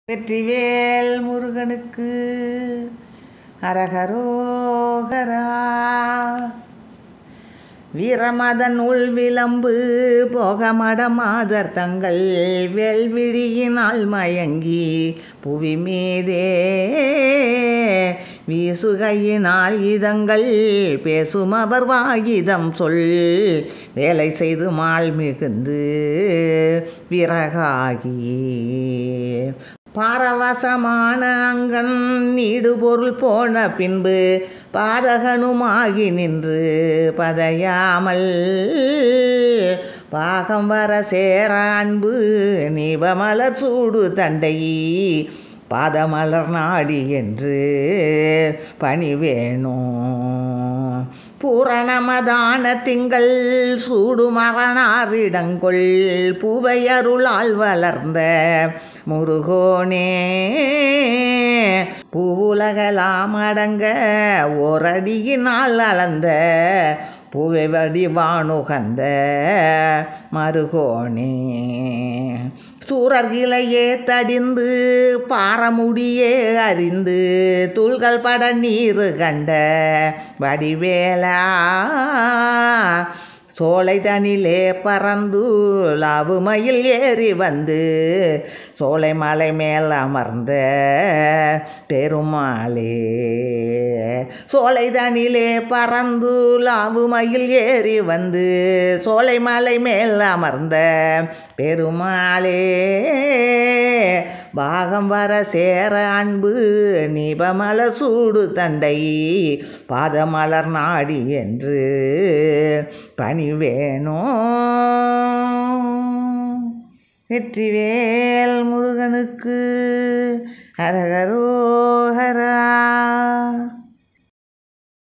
வெற்றிவேல் முருகனுக்கு அரகரோகரா. வீரமதன் உள்விளம்பு போகமடமாதர் தங்கள் வெள்விழியினால் மயங்கி புவி மீதே வீசுகையினால் இதங்கள் பேசும் அவர் வாகிதம் சொல் வேலை செய்து மால் மிகுந்து விறகாகி பாரவசமான அங்கன் நீடுபொருள் போன பின்பு பாதகனுமாகி நின்று பதையாமல் பாகம் வர சேர அன்பு நீபமலர் சூடு தண்டை பாதமலர் நாடி என்று பணிவேணும். பூரணமதான திங்கள் சூடு மரணாரிடங்கொள் பூவை அருளால் வளர்ந்த முருகோனே பூவுலகலாம் அடங்க ஓரடியினால் அளந்த பூவை வடிவானுகந்த மருகோனே சூரர்கிளையே தடிந்து பாரமுடியே அறிந்து தூள்கள் பட நீரு கண்ட வடிவேலா சோலை தனிலே பறந்து லாவுமையில் ஏறி வந்து சோலை மலை மேல் அமர்ந்த பெருமாளே சோலை தனிலே பறந்து லாவுமையில் ஏறி வந்து சோலை மலை மேல் அமர்ந்த பெருமாளே பாகம் வர சேர அன்பு நீபமல சூடு தண்டை பாதமலர் நாடி என்று பணிவேனோ. வெற்றிவேல் முருகனுக்கு அரகரோ.